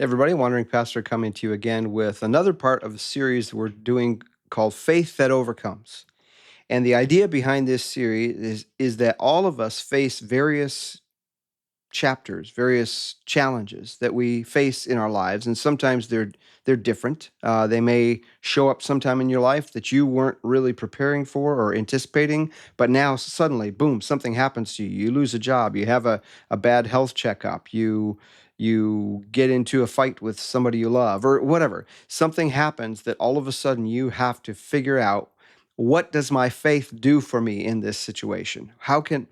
Everybody, Wandering Pastor coming to you again with another part of a series we're doing called Faith That Overcomes. And the idea behind this series is that all of us face various chapters, various challenges that we face in our lives, and sometimes they're different. They may show up sometime in your life that you weren't really preparing for or anticipating, but now suddenly, boom, something happens to you. You lose a job. You have a bad health checkup. You get into a fight with somebody you love, or whatever. Something happens that all of a sudden you have to figure out, what does my faith do for me in this situation? How can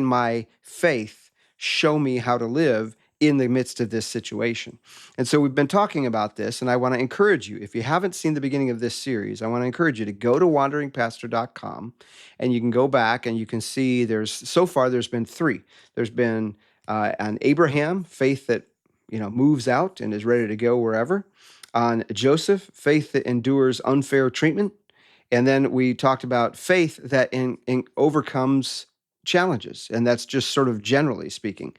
my faith show me how to live in the midst of this situation? And so we've been talking about this, and I want to encourage you, if you haven't seen the beginning of this series, I want to encourage you to go to wanderingpastor.com, and you can go back and you can see so far there's been three. There's been on Abraham, faith that moves out and is ready to go wherever. On Joseph, faith that endures unfair treatment. And then we talked about faith that overcomes challenges. And that's just sort of generally speaking.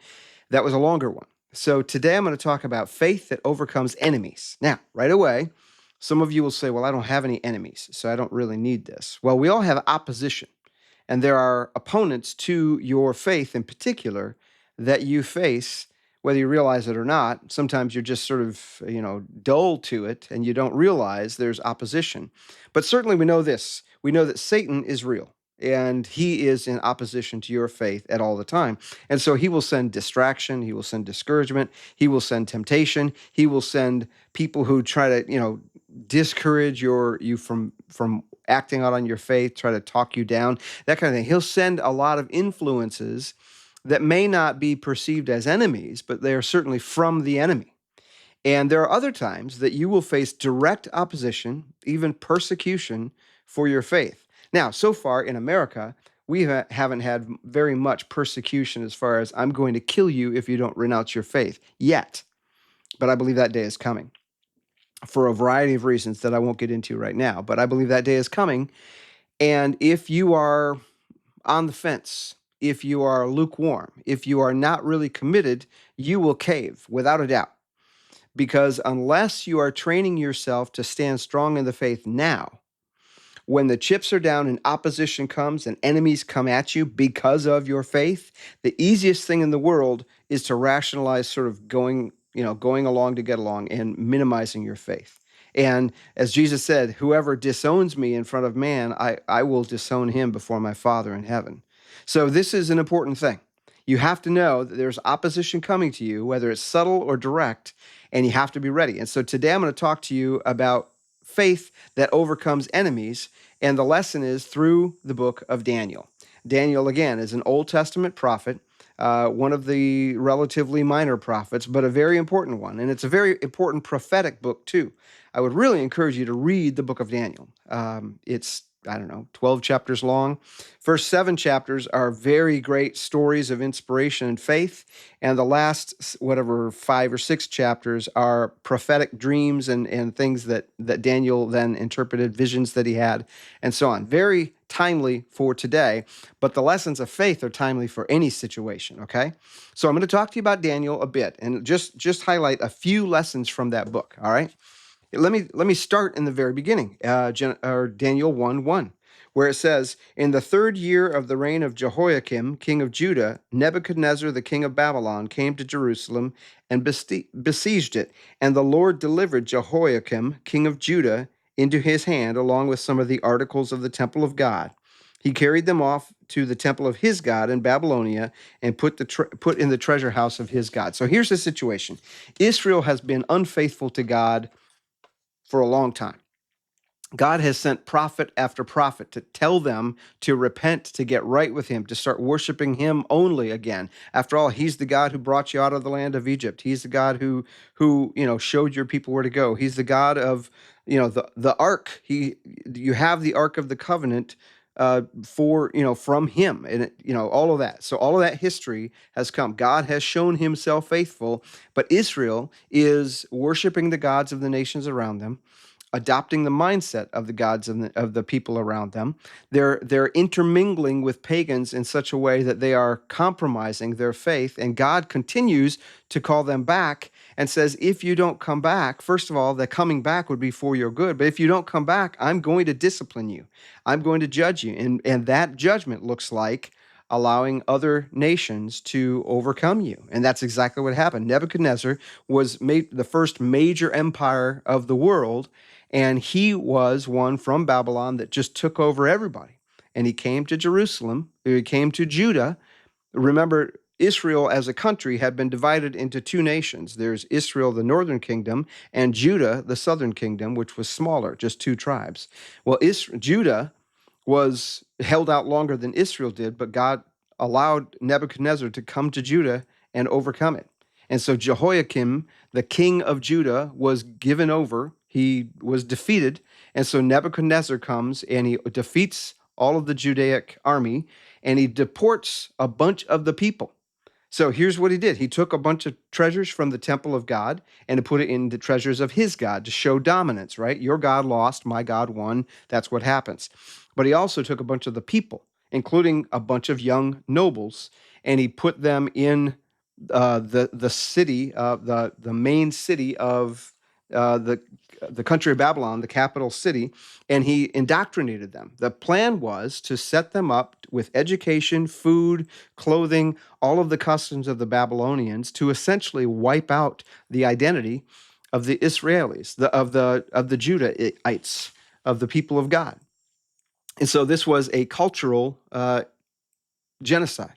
That was a longer one. So today I'm going to talk about faith that overcomes enemies. Now, right away, some of you will say, well, I don't have any enemies, so I don't really need this. Well, we all have opposition. And there are opponents to your faith in particular that you face, whether you realize it or not. Sometimes you're just sort of, dull to it and you don't realize there's opposition. But certainly we know this. We know that Satan is real and he is in opposition to your faith at all the time. And so he will send distraction, he will send discouragement, he will send temptation, he will send people who try to, discourage you from acting out on your faith, try to talk you down, that kind of thing. He'll send a lot of influences that may not be perceived as enemies, but they are certainly from the enemy. And there are other times that you will face direct opposition, even persecution for your faith. Now, so far in America, we haven't had very much persecution as far as I'm going to kill you if you don't renounce your faith yet. But I believe that day is coming for a variety of reasons that I won't get into right now. But I believe that day is coming. And if you are on the fence, if you are lukewarm, if you are not really committed, you will cave without a doubt. Because unless you are training yourself to stand strong in the faith now, when the chips are down and opposition comes and enemies come at you because of your faith, the easiest thing in the world is to rationalize sort of going along to get along and minimizing your faith. And as Jesus said, whoever disowns me in front of man, I will disown him before my Father in heaven. So this is an important thing. You have to know that there's opposition coming to you, whether it's subtle or direct, and you have to be ready. And so today I'm going to talk to you about faith that overcomes enemies, and the lesson is through the book of Daniel. Daniel, again, is an Old Testament prophet, one of the relatively minor prophets, but a very important one. And it's a very important prophetic book, too. I would really encourage you to read the book of Daniel. It's, I don't know, 12 chapters long. First 7 chapters are very great stories of inspiration and faith. And the last, whatever, 5 or 6 chapters are prophetic dreams and things that Daniel then interpreted, visions that he had, and so on. Very timely for today, but the lessons of faith are timely for any situation, okay? So I'm going to talk to you about Daniel a bit and just highlight a few lessons from that book, all right? Let me start in the very beginning, Daniel 1:1, where it says, "In the 3rd year of the reign of Jehoiakim, king of Judah, Nebuchadnezzar, the king of Babylon, came to Jerusalem and besieged it. And the Lord delivered Jehoiakim, king of Judah, into his hand, along with some of the articles of the temple of God. He carried them off to the temple of his God in Babylonia and put in the treasure house of his God." So here's the situation. Israel has been unfaithful to God for a long time. God has sent prophet after prophet to tell them to repent, to get right with him, to start worshiping him only again. After all, he's the God who brought you out of the land of Egypt. He's the God who showed your people where to go. He's the God of, the ark. You have the ark of the covenant from him, and all of that. So all of that history has come. God has shown himself faithful, but Israel is worshiping the gods of the nations around them. adopting the mindset of the gods of the people around them. They're intermingling with pagans in such a way that they are compromising their faith, and God continues to call them back and says, if you don't come back, first of all, the coming back would be for your good, but if you don't come back, I'm going to discipline you. I'm going to judge you. And that judgment looks like allowing other nations to overcome you. And that's exactly what happened. Nebuchadnezzar was made the first major empire of the world, and he was one from Babylon that just took over everybody. And he came to Jerusalem, he came to Judah. Remember, Israel as a country had been divided into two nations. There's Israel, the northern kingdom, and Judah, the southern kingdom, which was smaller, just two tribes. Well, Judah was held out longer than Israel did, but God allowed Nebuchadnezzar to come to Judah and overcome it. And so Jehoiakim, the king of Judah, was given over. He was defeated. And so Nebuchadnezzar comes and he defeats all of the Judaic army and he deports a bunch of the people. So here's what he did. He took a bunch of treasures from the temple of God and put it in the treasures of his God to show dominance, right? Your God lost, my God won. That's what happens. But he also took a bunch of the people, including a bunch of young nobles, and he put them in the city, the main city of the country of Babylon, the capital city, and he indoctrinated them. The plan was to set them up with education, food, clothing, all of the customs of the Babylonians, to essentially wipe out the identity of the Israelis, of the Judahites, of the people of God. And so this was a cultural genocide.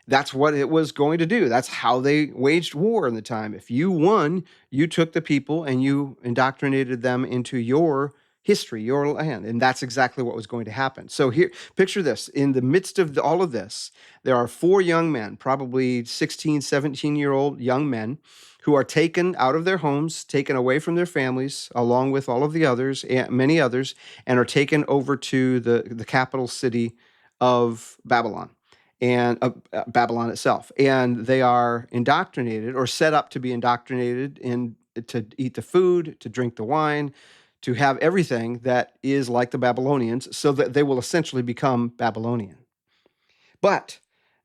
That's what it was going to do. That's how they waged war in the time. If you won, you took the people and you indoctrinated them into your history, your land. And that's exactly what was going to happen. So here, picture this. In the midst of all of this, there are four young men, probably 16, 17-year-old young men, who are taken out of their homes, taken away from their families, along with all of the others, and many others, and are taken over to the capital city of Babylon. And Babylon itself. And they are indoctrinated or set up to be indoctrinated to eat the food, to drink the wine, to have everything that is like the Babylonians, so that they will essentially become Babylonian. But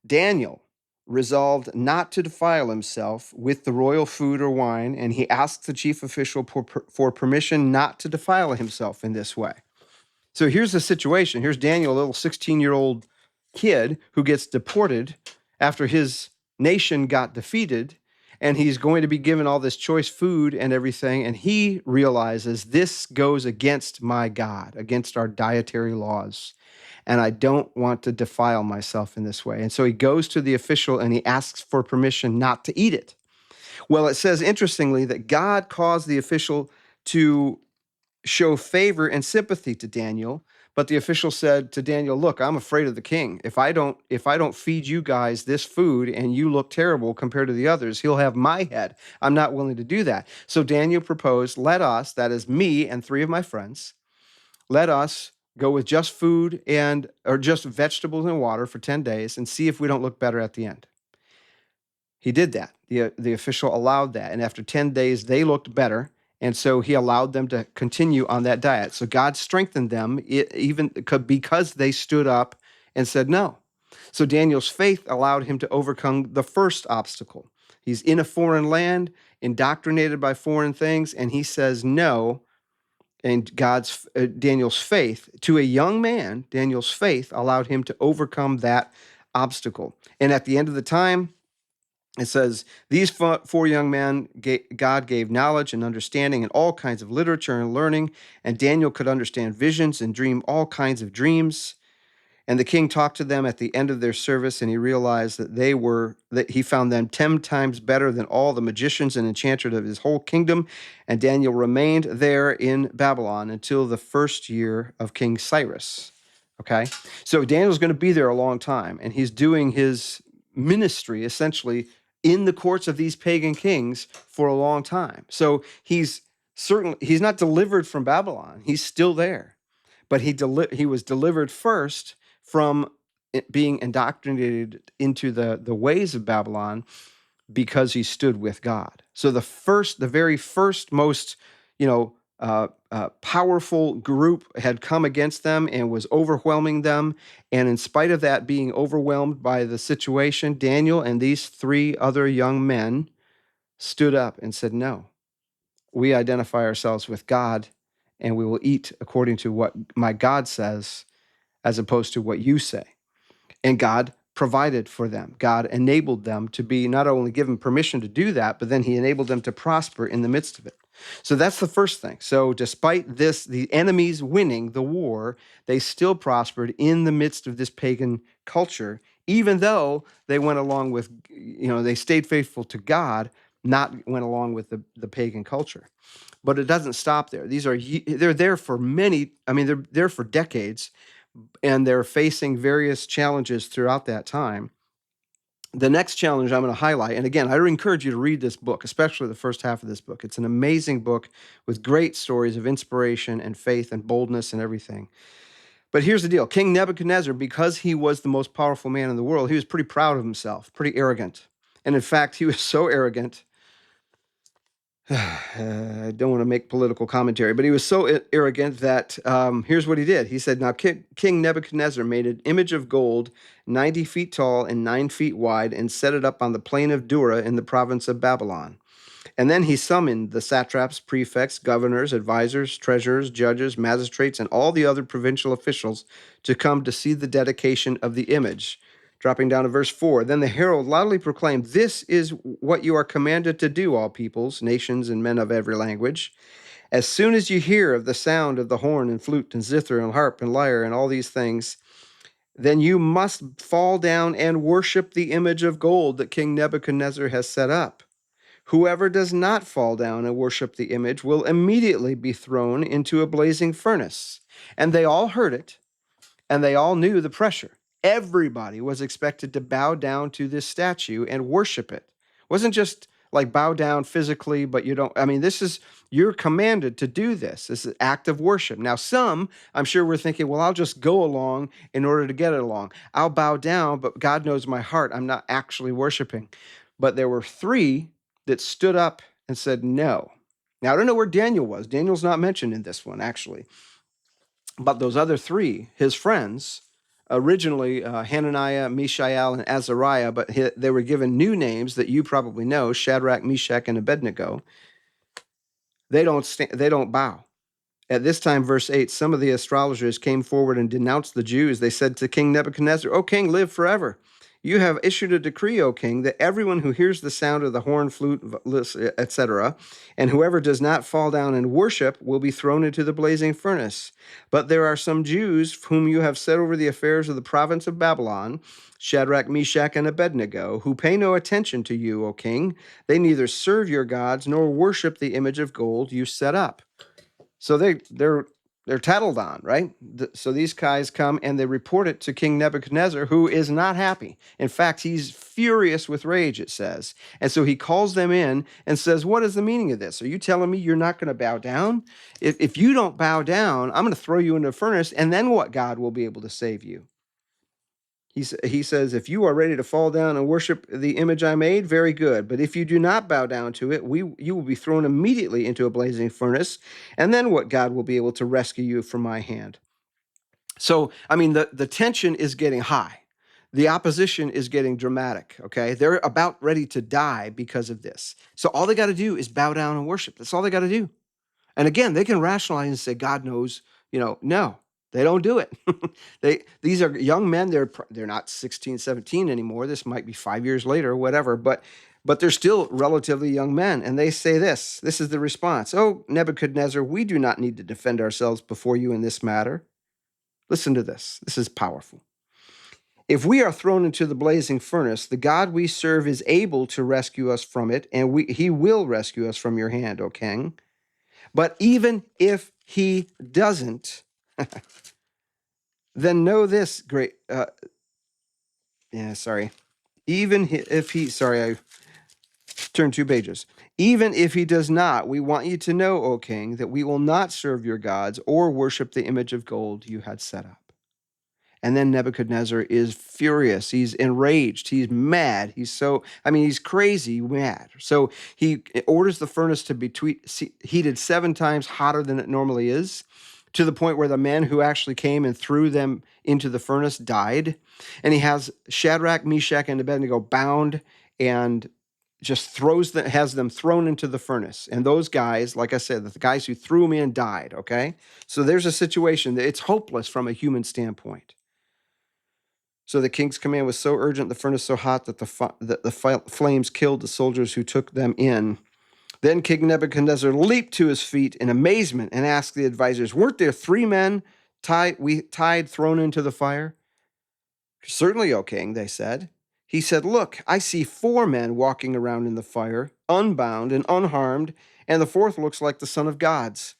Daniel resolved not to defile himself with the royal food or wine, and he asked the chief official for permission not to defile himself in this way. So here's the situation. Here's Daniel, a little 16-year-old kid who gets deported after his nation got defeated, and he's going to be given all this choice food and everything, and he realizes this goes against my God, against our dietary laws, and I don't want to defile myself in this way. And so he goes to the official and he asks for permission not to eat it. Well, it says, interestingly, that God caused the official to show favor and sympathy to Daniel, but the official said to Daniel, look, I'm afraid of the king. If I don't feed you guys this food and you look terrible compared to the others, he'll have my head. I'm not willing to do that. So Daniel proposed, let us, that is me and three of my friends, let us go with just food or just vegetables and water for 10 days and see if we don't look better at the end. He did that. The official allowed that. And after 10 days, they looked better. And so he allowed them to continue on that diet. So God strengthened them even because they stood up and said no. So Daniel's faith allowed him to overcome the first obstacle. He's in a foreign land, indoctrinated by foreign things, and he says no. And Daniel's faith, to a young man, Daniel's faith allowed him to overcome that obstacle. And at the end of the time, it says, these four young men, God gave knowledge and understanding and all kinds of literature and learning, and Daniel could understand visions and dream all kinds of dreams. And the king talked to them at the end of their service, and he realized that he found them 10 times better than all the magicians and enchanters of his whole kingdom. And Daniel remained there in Babylon until the first year of King Cyrus. Okay? So Daniel's going to be there a long time, and he's doing his ministry essentially in the courts of these pagan kings for a long time. So he's not delivered from Babylon. He's still there. But he was delivered first from being indoctrinated into the ways of Babylon because he stood with God. So the very first most, powerful group had come against them and was overwhelming them. And in spite of that being overwhelmed by the situation, Daniel and these three other young men stood up and said, no, we identify ourselves with God and we will eat according to what my God says as opposed to what you say. And God provided for them. God enabled them to be not only given permission to do that, but then he enabled them to prosper in the midst of it. So that's the first thing. So despite this, the enemies winning the war, they still prospered in the midst of this pagan culture, even though they went along with, they stayed faithful to God, not went along with the pagan culture. But it doesn't stop there. They're there for they're there for decades, and they're facing various challenges throughout that time. The next challenge I'm going to highlight, and again, I encourage you to read this book, especially the first half of this book. It's an amazing book with great stories of inspiration and faith and boldness and everything. But here's the deal. King Nebuchadnezzar, because he was the most powerful man in the world, he was pretty proud of himself, pretty arrogant. And in fact, he was so arrogant, I don't want to make political commentary, but he was so arrogant that here's what he did. He said, now King Nebuchadnezzar made an image of gold 90 feet tall and 9 feet wide and set it up on the plain of Dura in the province of Babylon. And then he summoned the satraps, prefects, governors, advisors, treasurers, judges, magistrates, and all the other provincial officials to come to see the dedication of the image. Dropping down to verse 4, then the herald loudly proclaimed, this is what you are commanded to do, all peoples, nations, and men of every language. As soon as you hear of the sound of the horn and flute and zither and harp and lyre and all these things, then you must fall down and worship the image of gold that King Nebuchadnezzar has set up. Whoever does not fall down and worship the image will immediately be thrown into a blazing furnace. And they all heard it, and they all knew the pressure. Everybody was expected to bow down to this statue and worship it. It wasn't just like bow down physically, but you're commanded to do this. This is an act of worship. Now, some, I'm sure we're thinking, well, I'll just go along in order to get it along. I'll bow down, but God knows my heart. I'm not actually worshiping. But there were three that stood up and said no. Now, I don't know where Daniel was. Daniel's not mentioned in this one, actually. But those other three, his friends, originally Hananiah, Mishael, and Azariah, but they were given new names that you probably know, Shadrach, Meshach, and Abednego. They don't bow. At this time, verse 8, some of the astrologers came forward and denounced the Jews. They said to King Nebuchadnezzar, O king, live forever. You have issued a decree, O king, that everyone who hears the sound of the horn, flute, etc., and whoever does not fall down and worship will be thrown into the blazing furnace. But there are some Jews whom you have set over the affairs of the province of Babylon, Shadrach, Meshach, and Abednego, who pay no attention to you, O king. They neither serve your gods nor worship the image of gold you set up. So they're tattled on, right? So these guys come and they report it to King Nebuchadnezzar, who is not happy. In fact, he's furious with rage, it says. And so he calls them in and says, what is the meaning of this? Are you telling me you're not going to bow down? If you don't bow down, I'm going to throw you into a furnace, and then what God will be able to save you? He says, if you are ready to fall down and worship the image I made, very good. But if you do not bow down to it, you will be thrown immediately into a blazing furnace. And then what God will be able to rescue you from my hand? So, the tension is getting high. The opposition is getting dramatic, okay? They're about ready to die because of this. So all they got to do is bow down and worship. That's all they got to do. And again, they can rationalize and say, God knows, no, they don't do it. These are young men. They're not 16, 17 anymore. This might be 5 years later or whatever, but they're still relatively young men. And they say this is the response. Oh, Nebuchadnezzar, we do not need to defend ourselves before you in this matter. Listen to this. This is powerful. If we are thrown into the blazing furnace, the God we serve is able to rescue us from it, and he will rescue us from your hand, O king. But even if he doesn't, then know this great, Even if he, I turned 2 pages. Even if he does not, we want you to know, O king, that we will not serve your gods or worship the image of gold you had set up. And then Nebuchadnezzar is furious. He's enraged. He's mad. He's crazy mad. So he orders the furnace to be heated 7 times hotter than it normally is, to the point where the men who actually came and threw them into the furnace died. And he has Shadrach, Meshach, and Abednego bound and just has them thrown into the furnace. And those guys, like I said, the guys who threw them in died, okay? So there's a situation that it's hopeless from a human standpoint. So the king's command was so urgent, the furnace so hot that the flames killed the soldiers who took them in. Then King Nebuchadnezzar leaped to his feet in amazement and asked the advisors, "Weren't there 3 men tied, thrown into the fire?" "Certainly, O king," they said. He said, "Look, I see 4 men walking around in the fire, unbound and unharmed, and the 4th looks like the son of gods."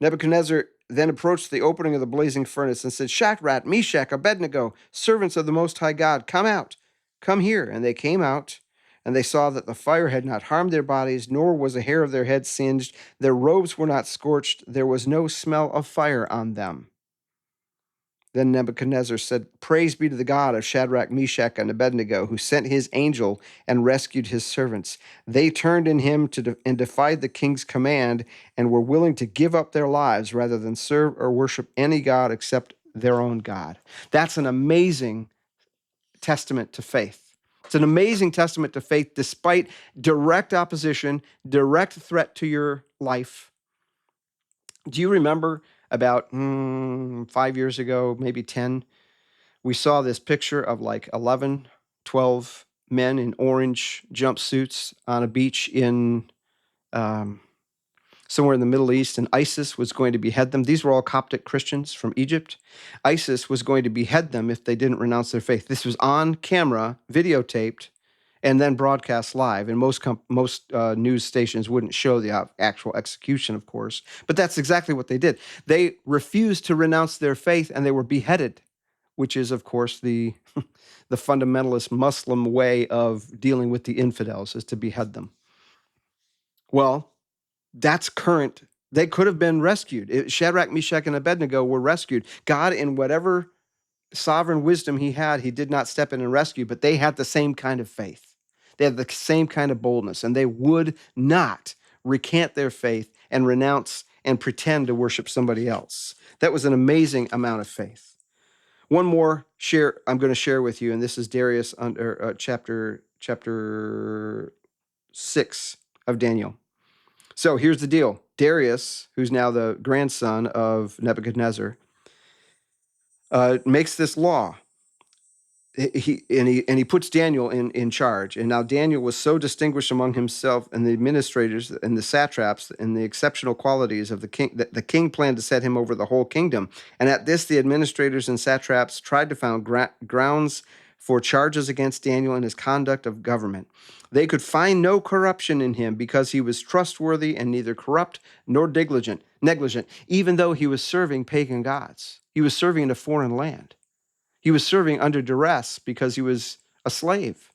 Nebuchadnezzar then approached the opening of the blazing furnace and said, "Shadrach, Meshach, Abednego, servants of the Most High God, come out, come here." And they came out, and they saw that the fire had not harmed their bodies, nor was a hair of their head singed. Their robes were not scorched. There was no smell of fire on them. Then Nebuchadnezzar said, "Praise be to the God of Shadrach, Meshach, and Abednego, who sent his angel and rescued his servants. They turned in him and defied the king's command and were willing to give up their lives rather than serve or worship any god except their own God." That's an amazing testament to faith. It's an amazing testament to faith despite direct opposition, direct threat to your life. Do you remember about 5 years ago, maybe 10, we saw this picture of like 11, 12 men in orange jumpsuits on a beach in somewhere in the Middle East, and ISIS was going to behead them. These were all Coptic Christians from Egypt. ISIS was going to behead them if they didn't renounce their faith. This was on camera, videotaped, and then broadcast live. And most news stations wouldn't show the actual execution, of course. But that's exactly what they did. They refused to renounce their faith, and they were beheaded, which is, of course, the fundamentalist Muslim way of dealing with the infidels, is to behead them. Well, that's current. They could have been rescued. Shadrach, Meshach, and Abednego were rescued. God, in whatever sovereign wisdom he had, he did not step in and rescue, but they had the same kind of faith. They had the same kind of boldness, and they would not recant their faith and renounce and pretend to worship somebody else. That was an amazing amount of faith. One more I'm going to share with you, and this is Darius under chapter 6 of Daniel. So here's the deal. Darius, who's now the grandson of Nebuchadnezzar, makes this law. He puts Daniel in charge. And now Daniel was so distinguished among himself and the administrators and the satraps and the exceptional qualities of the king that the king planned to set him over the whole kingdom. And at this, the administrators and satraps tried to find grounds for charges against Daniel and his conduct of government. They could find no corruption in him because he was trustworthy and neither corrupt nor negligent, even though he was serving pagan gods. He was serving in a foreign land. He was serving under duress because he was a slave.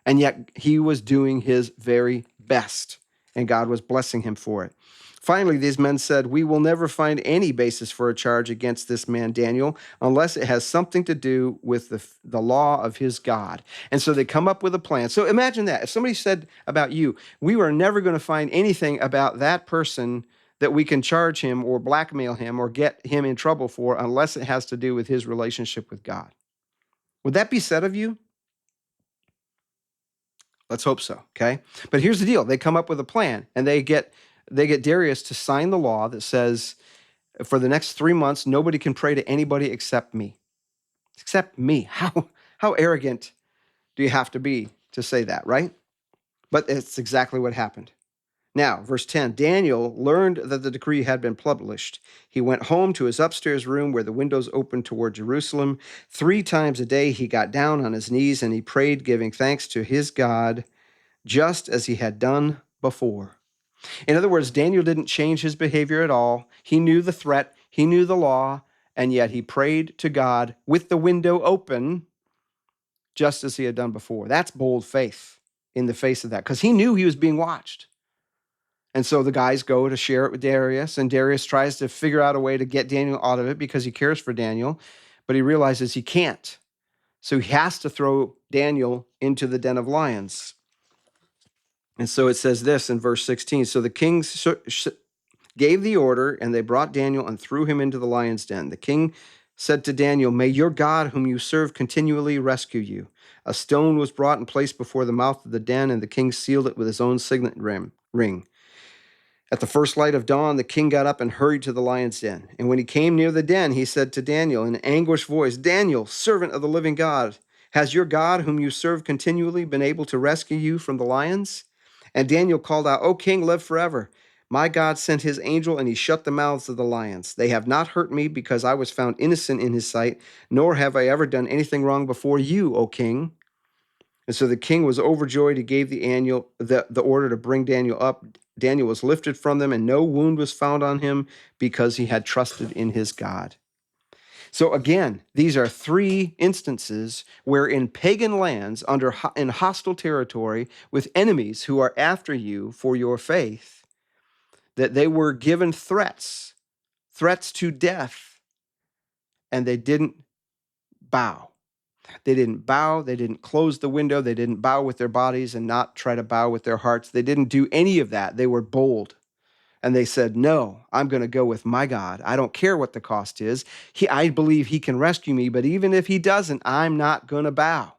And yet he was doing his very best, and God was blessing him for it. Finally, these men said, "We will never find any basis for a charge against this man Daniel unless it has something to do with the law of his God." And so they come up with a plan. So imagine that. If somebody said about you, "We were never going to find anything about that person that we can charge him or blackmail him or get him in trouble for unless it has to do with his relationship with God." Would that be said of you? Let's hope so, okay? But here's the deal. They come up with a plan, and they get Darius to sign the law that says, for the next 3 months, nobody can pray to anybody except me. Except me. How arrogant do you have to be to say that, right? But it's exactly what happened. Now, verse 10, Daniel learned that the decree had been published. He went home to his upstairs room where the windows opened toward Jerusalem. 3 times a day he got down on his knees and he prayed, giving thanks to his God, just as he had done before. In other words, Daniel didn't change his behavior at all. He knew the threat, he knew the law, and yet he prayed to God with the window open, just as he had done before. That's bold faith in the face of that, because he knew he was being watched. And so the guys go to share it with Darius, and Darius tries to figure out a way to get Daniel out of it because he cares for Daniel. but he realizes he can't. So he has to throw Daniel into the den of lions. And so it says this in verse 16. So the king gave the order, and they brought Daniel and threw him into the lion's den. The king said to Daniel, "May your God, whom you serve, continually rescue you." A stone was brought and placed before the mouth of the den, and the king sealed it with his own signet ring. At the first light of dawn, the king got up and hurried to the lion's den. And when he came near the den, he said to Daniel in an anguished voice, "Daniel, servant of the living God, has your God, whom you serve continually, been able to rescue you from the lions?" And Daniel called out, "O king, live forever. My God sent his angel, and he shut the mouths of the lions. They have not hurt me, because I was found innocent in his sight, nor have I ever done anything wrong before you, O king." And so the king was overjoyed. He gave the order to bring Daniel up. Daniel was lifted from them, and no wound was found on him, because he had trusted in his God. So again, these are three instances where in pagan lands, in hostile territory, with enemies who are after you for your faith, that they were given threats to death, and they didn't bow. They didn't bow. They didn't close the window. They didn't bow with their bodies and not try to bow with their hearts. They didn't do any of that. They were bold. And they said, "No, I'm going to go with my God. I don't care what the cost is. I believe he can rescue me, but even if he doesn't, I'm not going to bow."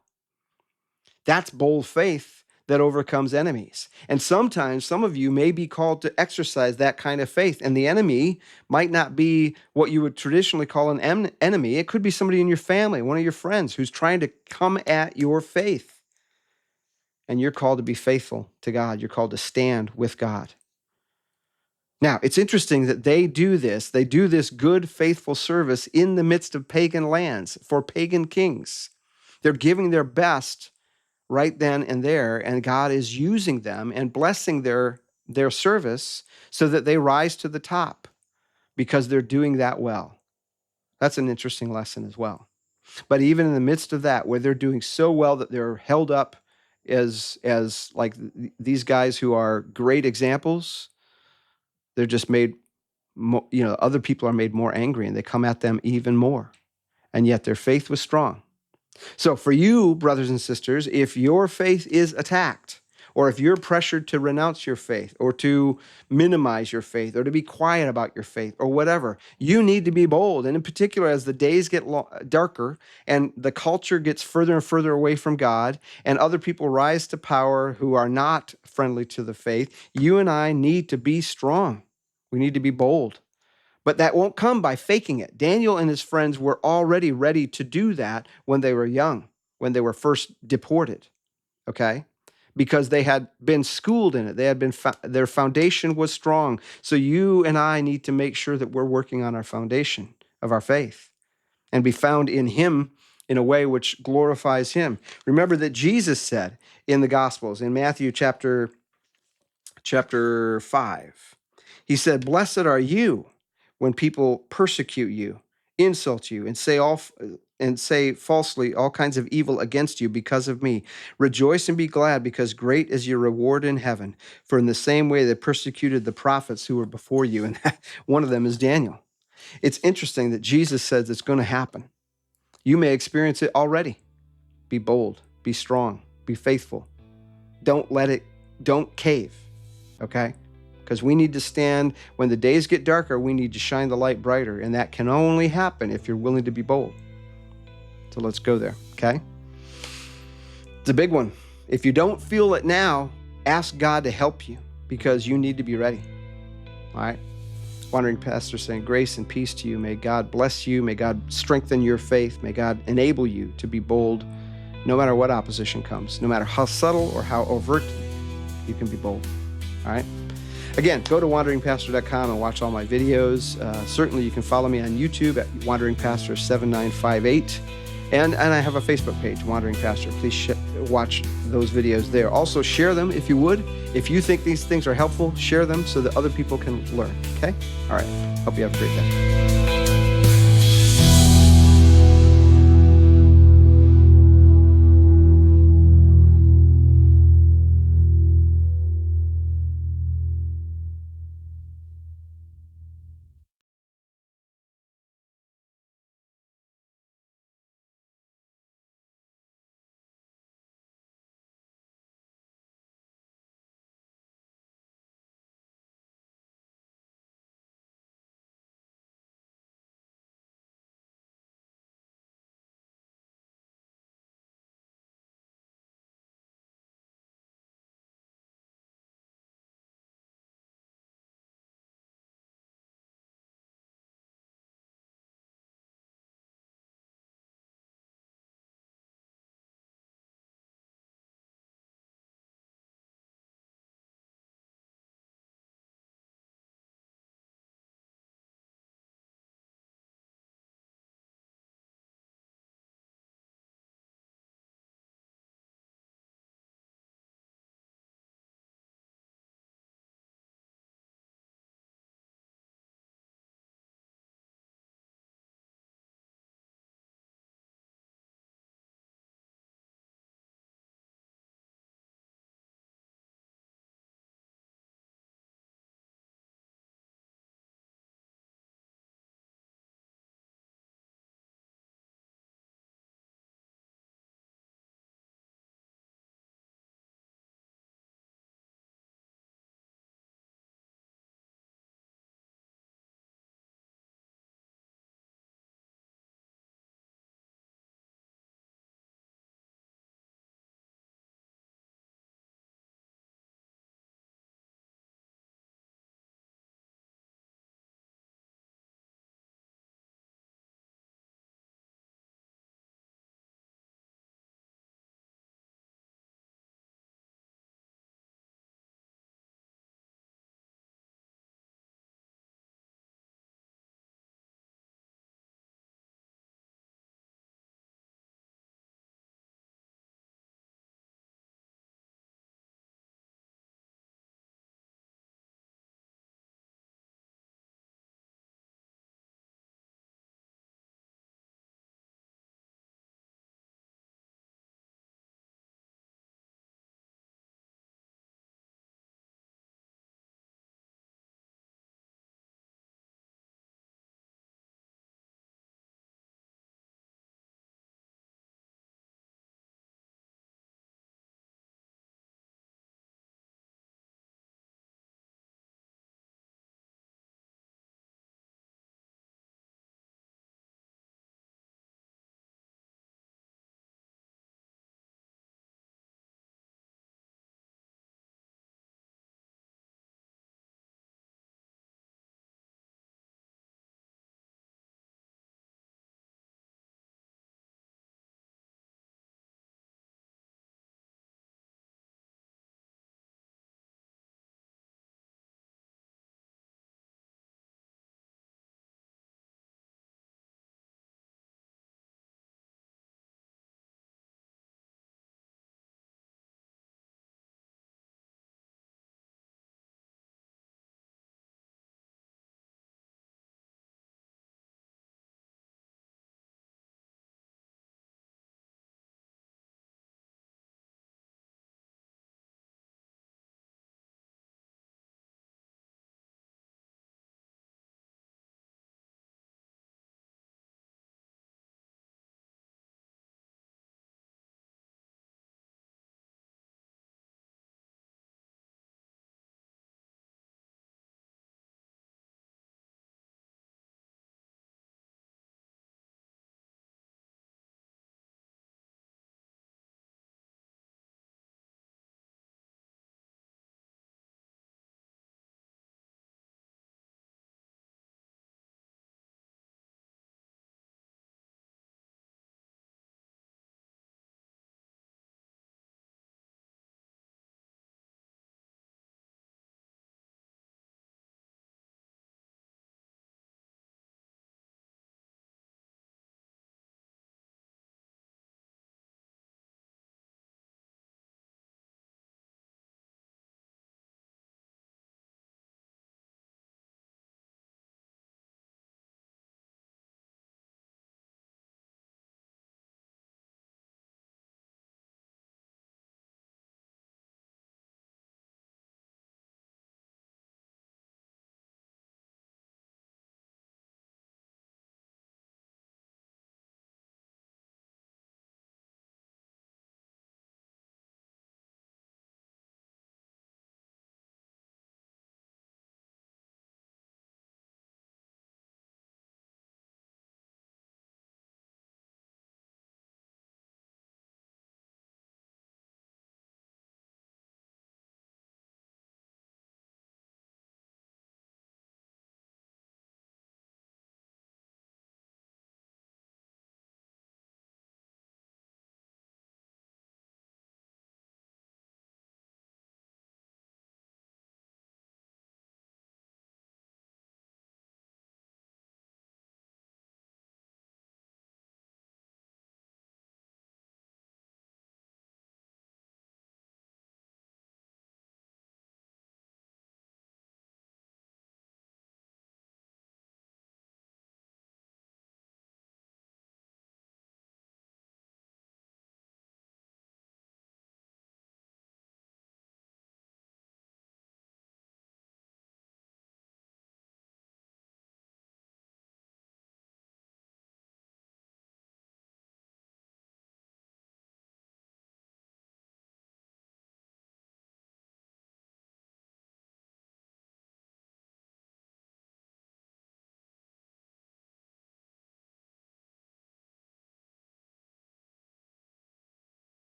That's bold faith that overcomes enemies. And sometimes some of you may be called to exercise that kind of faith. And the enemy might not be what you would traditionally call an enemy. It could be somebody in your family, one of your friends, who's trying to come at your faith. And you're called to be faithful to God. You're called to stand with God. Now, it's interesting that they do this. They do this good, faithful service in the midst of pagan lands for pagan kings. They're giving their best right then and there, and God is using them and blessing their service so that they rise to the top because they're doing that well. That's an interesting lesson as well. But even in the midst of that, where they're doing so well that they're held up as like these guys who are great examples, they're just made, other people are made more angry, and they come at them even more. And yet their faith was strong. So for you, brothers and sisters, if your faith is attacked, or if you're pressured to renounce your faith, or to minimize your faith, or to be quiet about your faith, or whatever, you need to be bold. And in particular, as the days get darker and the culture gets further and further away from God, and other people rise to power who are not friendly to the faith, you and I need to be strong. We need to be bold. But that won't come by faking it. Daniel and his friends were already ready to do that when they were young, when they were first deported, okay? Because they had been schooled in it. Their foundation was strong. So you and I need to make sure that we're working on our foundation of our faith and be found in him in a way which glorifies him. Remember that Jesus said in the Gospels, in Matthew chapter 5, he said, "Blessed are you when people persecute you, insult you, and say falsely all kinds of evil against you because of me. Rejoice and be glad, because great is your reward in heaven. For in the same way they persecuted the prophets who were before you," and one of them is Daniel. It's interesting that Jesus says it's going to happen. You may experience it already. Be bold, be strong, be faithful. Don't cave, okay? Because we need to stand, when the days get darker, we need to shine the light brighter. And that can only happen if you're willing to be bold. So let's go there, okay? It's a big one. If you don't feel it now, ask God to help you, because you need to be ready, all right? Wandering Pastor saying, grace and peace to you. May God bless you. May God strengthen your faith. May God enable you to be bold no matter what opposition comes, no matter how subtle or how overt, you can be bold, all right? Again, go to wanderingpastor.com and watch all my videos. Certainly, you can follow me on YouTube at wanderingpastor7958. And I have a Facebook page, Wandering Pastor. Please watch those videos there. Also, share them if you would. If you think these things are helpful, share them so that other people can learn, okay? All right. Hope you have a great day.